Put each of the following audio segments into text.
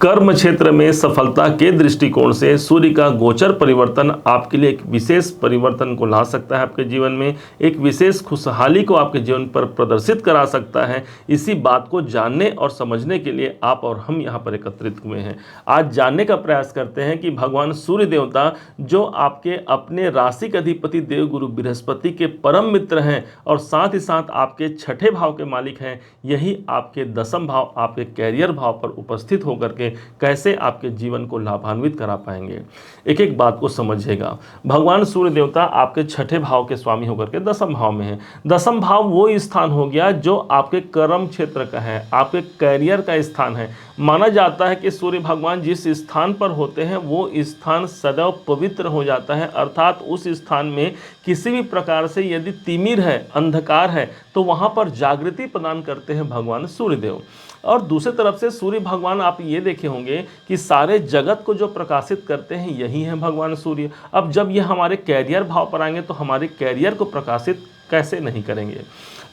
कर्म क्षेत्र में सफलता के दृष्टिकोण से सूर्य का गोचर परिवर्तन आपके लिए एक विशेष परिवर्तन को ला सकता है। आपके जीवन में एक विशेष खुशहाली को आपके जीवन पर प्रदर्शित करा सकता है। इसी बात को जानने और समझने के लिए आप और हम यहाँ पर एकत्रित हुए हैं। आज जानने का प्रयास करते हैं कि भगवान सूर्य देवता जो आपके अपने राशि के अधिपति देवगुरु बृहस्पति के परम मित्र हैं और साथ ही साथ आपके छठे भाव के मालिक हैं, यही आपके दसम भाव आपके कैरियर भाव पर उपस्थित होकर के कैसे आपके जीवन को लाभान्वित करा पाएंगे। एक एक बात को समझिएगा। भगवान सूर्य देवता आपके छठे भाव के स्वामी होकर के दसम भाव में है। दसम भाव वो स्थान हो गया जो आपके कर्म क्षेत्र का है, आपके कैरियर का स्थान है। माना जाता है कि सूर्य भगवान जिस स्थान पर होते हैं वो स्थान सदैव पवित्र हो जाता है, अर्थात उस स्थान में किसी भी प्रकार से यदि तिमिर है, अंधकार है, तो वहाँ पर जागृति प्रदान करते हैं भगवान सूर्यदेव। और दूसरी तरफ से सूर्य भगवान आप ये देखे होंगे कि सारे जगत को जो प्रकाशित करते हैं यही है भगवान सूर्य। अब जब ये हमारे कैरियर भाव पर आएंगे तो हमारे कैरियर को प्रकाशित कैसे नहीं करेंगे।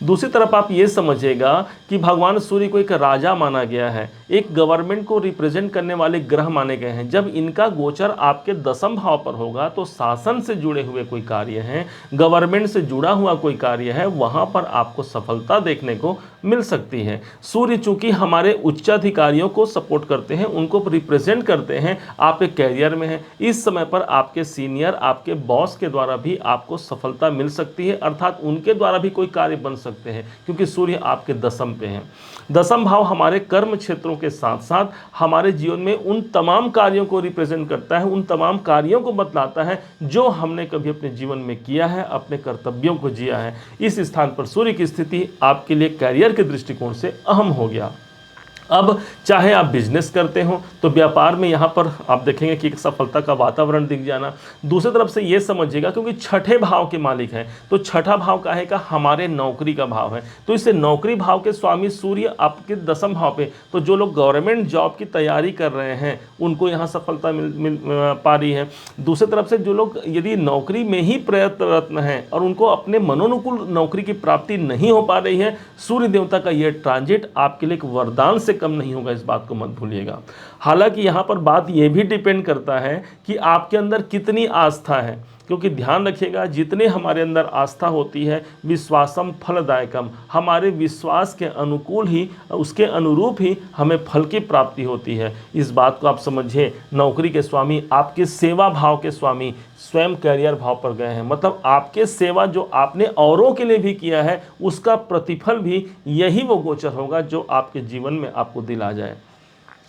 दूसरी तरफ आप ये समझिएगा कि भगवान सूर्य को एक राजा माना गया है, एक गवर्नमेंट को रिप्रेजेंट करने वाले ग्रह माने गए हैं। जब इनका गोचर आपके दसम भाव पर होगा तो शासन से जुड़े हुए कोई कार्य हैं, गवर्नमेंट से जुड़ा हुआ कोई कार्य है, वहाँ पर आपको सफलता देखने को मिल सकती है। सूर्य चूंकि हमारे उच्चाधिकारियों को सपोर्ट करते हैं, उनको रिप्रेजेंट करते हैं, आपके कैरियर में है, इस समय पर आपके सीनियर, आपके बॉस के द्वारा भी आपको सफलता मिल सकती है, अर्थात उनके द्वारा भी कोई कार्य बन सकते हैं, क्योंकि सूर्य आपके दसम पे हैं। दसम भाव हमारे कर्म क्षेत्रों के साथ साथ हमारे जीवन में उन तमाम कार्यों को रिप्रेजेंट करता है, उन तमाम कार्यों को बतलाता है जो हमने कभी अपने जीवन में किया है, अपने कर्तव्यों को जिया है। इस स्थान पर सूर्य की स्थिति आपके लिए कैरियर के दृष्टिकोण से अहम हो गया। अब चाहे आप बिजनेस करते हो तो व्यापार में यहाँ पर आप देखेंगे कि एक सफलता का वातावरण दिख जाना। दूसरी तरफ से ये समझिएगा क्योंकि छठे भाव के मालिक हैं, तो छठा भाव का है का हमारे नौकरी का भाव है, तो इससे नौकरी भाव के स्वामी सूर्य आपके दसम भाव पे, तो जो लोग गवर्नमेंट जॉब की तैयारी कर रहे हैं उनको यहाँ सफलता मिल पा रही है। दूसरी तरफ से जो लोग यदि नौकरी में ही प्रयत्नरत हैं और उनको अपने मनोनुकूल नौकरी की प्राप्ति नहीं हो पा रही है, सूर्य देवता का ये ट्रांजिट आपके लिए एक वरदान से कम नहीं होगा, इस बात को मत भूलिएगा। हालांकि यहाँ पर बात यह भी डिपेंड करता है कि आपके अंदर कितनी आस्था है, क्योंकि ध्यान रखिएगा जितने हमारे अंदर आस्था होती है, विश्वासम फलदायकम, हमारे विश्वास के अनुकूल ही, उसके अनुरूप ही हमें फल की प्राप्ति होती है। इस बात को आप समझिए। नौकरी के स्वामी आपके सेवा भाव के स्वामी स्वयं कैरियर भाव पर गए हैं, मतलब आपके सेवा जो आपने औरों के लिए भी किया है उसका प्रतिफल भी यही वो गोचर होगा जो आपके जीवन में आपको दिला जाए।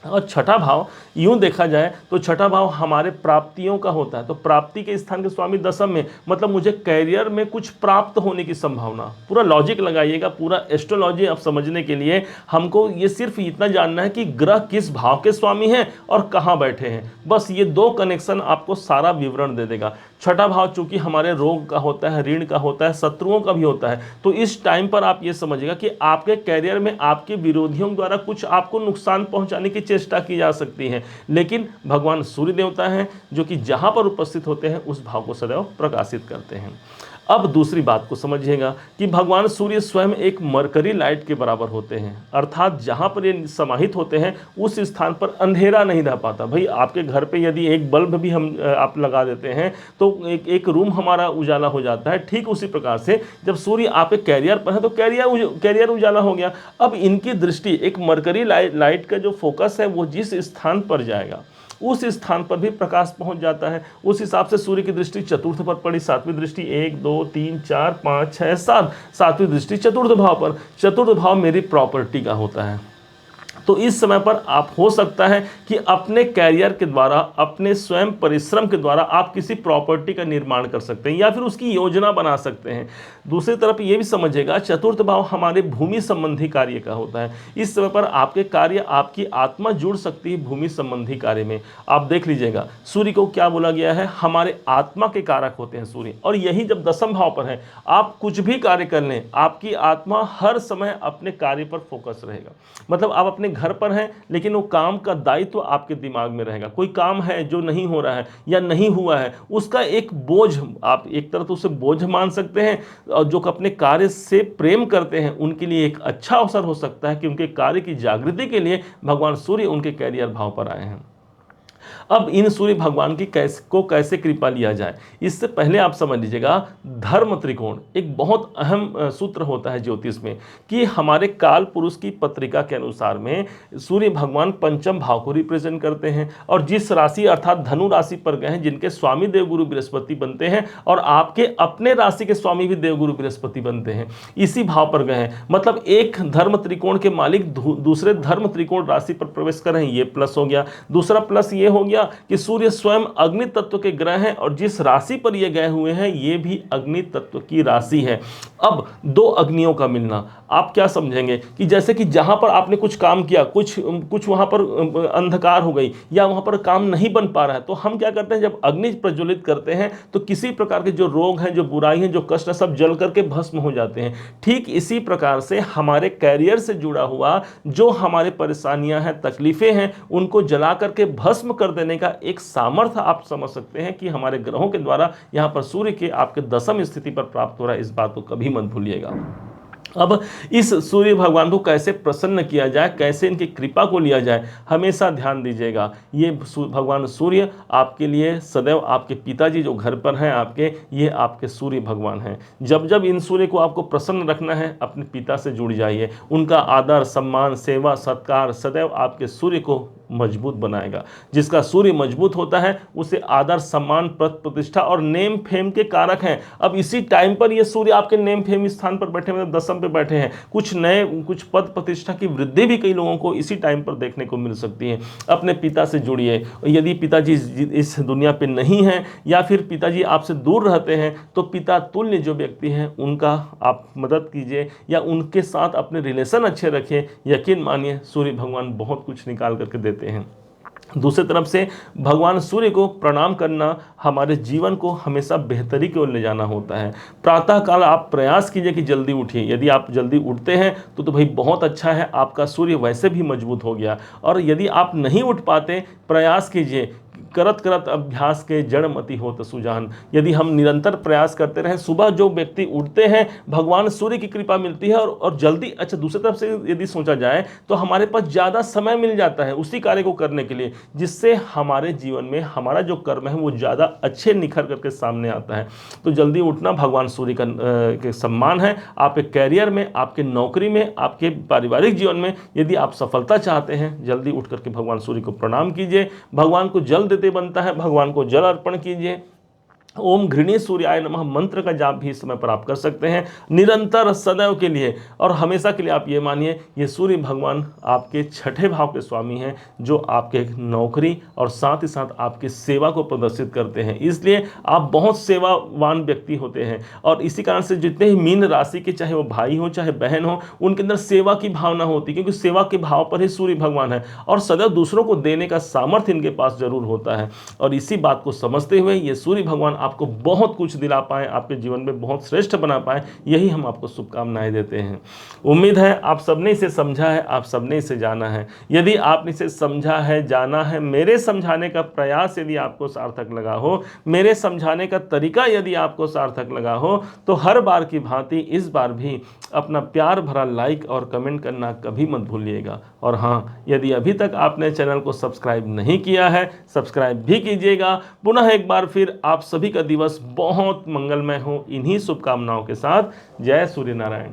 और छठा भाव यूं देखा जाए तो छठा भाव हमारे प्राप्तियों का होता है, तो प्राप्ति के स्थान के स्वामी दसम में, मतलब मुझे कैरियर में कुछ प्राप्त होने की संभावना। पूरा लॉजिक लगाइएगा, पूरा एस्ट्रोलॉजी आप समझने के लिए हमको ये सिर्फ इतना जानना है कि ग्रह किस भाव के स्वामी हैं और कहाँ बैठे हैं, बस ये दो कनेक्शन आपको सारा विवरण दे देगा। छठा भाव चूंकि हमारे रोग का होता है, ऋण का होता है, शत्रुओं का भी होता है, तो इस टाइम पर आप ये समझिएगा कि आपके कैरियर में आपके विरोधियों द्वारा कुछ आपको नुकसान पहुंचाने की चेष्टा की जा सकती है, लेकिन भगवान सूर्य देवता हैं जो कि जहां पर उपस्थित होते हैं उस भाव को सदैव प्रकाशित करते हैं। अब दूसरी बात को समझिएगा कि भगवान सूर्य स्वयं एक मरकरी लाइट के बराबर होते हैं, अर्थात जहां पर ये समाहित होते हैं उस स्थान पर अंधेरा नहीं रह पाता। भाई आपके घर पे यदि एक बल्ब भी हम आप लगा देते हैं तो एक रूम हमारा उजाला हो जाता है, ठीक उसी प्रकार से जब सूर्य आपके कैरियर पर है तो कैरियर उजाला हो गया। अब इनकी दृष्टि एक मरकरी लाइट का जो फोकस है वो जिस स्थान पर जाएगा उस स्थान पर भी प्रकाश पहुंच जाता है। उस हिसाब से सूर्य की दृष्टि चतुर्थ पर पड़ी, सातवीं दृष्टि 1 2 3 4 5 6 7, सातवीं दृष्टि चतुर्थ भाव पर। चतुर्थ भाव मेरी प्रॉपर्टी का होता है, तो इस समय पर आप हो सकता है कि अपने कैरियर के द्वारा, अपने स्वयं परिश्रम के द्वारा आप किसी प्रॉपर्टी का निर्माण कर सकते हैं या फिर उसकी योजना बना सकते हैं। दूसरी तरफ ये भी समझिएगा चतुर्थ भाव हमारे भूमि संबंधी कार्य का होता है। इस समय पर आपके कार्य, आपकी आत्मा जुड़ सकती है भूमि संबंधी कार्य में। आप देख लीजिएगा सूर्य को क्या बोला गया है, हमारे आत्मा के कारक होते हैं सूर्य, और यही जब दसम भाव पर है आप कुछ भी कार्य कर लें आपकी आत्मा हर समय अपने कार्य पर फोकस रहेगा। मतलब आप अपने घर पर हैं, लेकिन वो काम का दायित्व आपके दिमाग में रहेगा। कोई काम है जो नहीं हो रहा है या नहीं हुआ है, उसका एक बोझ, आप एक तरह तो उसे बोझ मान सकते हैं, और जो अपने कार्य से प्रेम करते हैं उनके लिए एक अच्छा अवसर हो सकता है कि उनके कार्य की जागृति के लिए भगवान सूर्य उनके कैरियर भाव पर आए हैं। अब इन सूर्य भगवान की कैसे कृपा लिया जाए, इससे पहले आप समझ लीजिएगा, धर्म त्रिकोण एक बहुत अहम सूत्र होता है ज्योतिष में, कि हमारे काल पुरुष की पत्रिका के अनुसार में सूर्य भगवान पंचम भाव को रिप्रेजेंट करते हैं, और जिस राशि अर्थात धनु राशि पर गए हैं, जिनके स्वामी देवगुरु बृहस्पति बनते हैं, और आपके अपने राशि के स्वामी भी देवगुरु बृहस्पति बनते हैं, इसी भाव पर गए हैं। मतलब एक धर्म त्रिकोण के मालिक दूसरे धर्म त्रिकोण राशि पर प्रवेश कर रहे हैं, ये प्लस हो गया। दूसरा प्लस ये हो गया कि सूर्य स्वयं अग्नि तत्व के ग्रह हैं, और जिस राशि पर ये गए हुए हैं ये भी अग्नि तत्व की राशि है। अब दो अग्नियों का मिलना, आप क्या समझेंगे कि जैसे कि जहां पर आपने कुछ काम किया, कुछ वहां पर अंधकार हो गई या वहां पर काम नहीं बन पा रहा है, तो हम क्या करते हैं, जब अग्नि प्रज्वलित करते हैं तो किसी प्रकार के जो रोग हैं, जो बुराई हैं, जो कष्ट है, सब जल करके भस्म हो जाते हैं। ठीक इसी प्रकार से हमारे कैरियर से जुड़ा हुआ जो हमारे परेशानियां हैं, तकलीफें हैं, उनको जला करके भस्म कर देने का एक सामर्थ्य आप समझ सकते हैं कि हमारे ग्रहों के द्वारा यहां पर सूर्य के आपके दशम स्थिति पर प्राप्त हो रहा है। इस बात को कभी मत भूलिएगा। अब इस सूर्य भगवान को कैसे प्रसन्न किया जाए, कैसे इनकी कृपा को लिया जाए, हमेशा ध्यान दीजिएगा। ये भगवान सूर्य आपके लिए सदैव, आपके पिताजी जो घर पर हैं आपके, ये आपके सूर्य भगवान हैं। जब जब इन सूर्य को आपको प्रसन्न रखना है, अपने पिता से जुड़ जाइए। उनका आदर, सम्मान, सेवा, सत्कार सदैव आपके सूर्य को मजबूत बनाएगा। जिसका सूर्य मजबूत होता है उसे आदर, सम्मान, प्रतिष्ठा और नेम फेम के कारक हैं। अब इसी टाइम पर ये सूर्य आपके नेम फेम स्थान पर बैठे, मतलब दशम पे बैठे हैं। कुछ पद प्रतिष्ठा की वृद्धि भी कई लोगों को इसी टाइम पर देखने को मिल सकती है। अपने पिता से जुड़िए। यदि पिताजी इस दुनिया पे नहीं हैं या फिर पिताजी आपसे दूर रहते हैं, तो पिता तुल्य जो व्यक्ति हैं उनका आप मदद कीजिए या उनके साथ अपने रिलेशन अच्छे रखें। यकीन मानिए सूर्य भगवान बहुत कुछ निकाल करके देते हैं। दूसरी तरफ से भगवान सूर्य को प्रणाम करना हमारे जीवन को हमेशा बेहतरी की ओर ले जाना होता है। प्रातः काल आप प्रयास कीजिए कि जल्दी उठिए। यदि आप जल्दी उठते हैं तो भाई बहुत अच्छा है, आपका सूर्य वैसे भी मजबूत हो गया। और यदि आप नहीं उठ पाते, प्रयास कीजिए। करत करत अभ्यास के जड़मति होत सुजान। यदि हम निरंतर प्रयास करते रहें, सुबह जो व्यक्ति उठते हैं भगवान सूर्य की कृपा मिलती है और जल्दी, अच्छा दूसरी तरफ से यदि सोचा जाए तो हमारे पास ज़्यादा समय मिल जाता है उसी कार्य को करने के लिए, जिससे हमारे जीवन में हमारा जो कर्म है वो ज़्यादा अच्छे निखर करके सामने आता है। तो जल्दी उठना भगवान सूर्य का के सम्मान है। आपके कैरियर में, आपके नौकरी में, आपके पारिवारिक जीवन में यदि आप सफलता चाहते हैं, जल्दी उठ करके भगवान सूर्य को प्रणाम कीजिए। भगवान को जल देते बनता है, भगवान को जल अर्पण कीजिए। ओम घृणी सूर्याय नमः मंत्र का जाप भी इस समय पर आप कर सकते हैं, निरंतर सदैव के लिए और हमेशा के लिए। आप ये मानिए ये सूर्य भगवान आपके छठे भाव के स्वामी हैं, जो आपके नौकरी और साथ ही साथ आपकी सेवा को प्रदर्शित करते हैं। इसलिए आप बहुत सेवावान व्यक्ति होते हैं और इसी कारण से जितने ही मीन राशि के, चाहे वो भाई हो चाहे बहन हो, उनके अंदर सेवा की भावना होती है, क्योंकि सेवा के भाव पर ही सूर्य भगवान है और सदैव दूसरों को देने का सामर्थ्य इनके पास जरूर होता है। और इसी बात को समझते हुए ये सूर्य भगवान आपको बहुत कुछ दिला पाए, आपके जीवन में बहुत श्रेष्ठ बना पाए, यही हम आपको शुभकामनाएं देते हैं। उम्मीद है आप सबने इसे समझा है, आप सबने इसे जाना है। यदि आपने इसे समझा है, जाना है, मेरे समझाने का प्रयास यदि आपको सार्थक लगा हो, मेरे समझाने का तरीका यदि आपको सार्थक लगा हो, तो हर बार की भांति इस बार भी अपना प्यार भरा लाइक और कमेंट करना कभी मत भूलिएगा। और हाँ, यदि अभी तक आपने चैनल को सब्सक्राइब नहीं किया है, सब्सक्राइब भी कीजिएगा। पुनः एक बार फिर आप सभी का दिवस बहुत मंगलमय हो, इन्हीं शुभकामनाओं के साथ। जय सूर्य नारायण।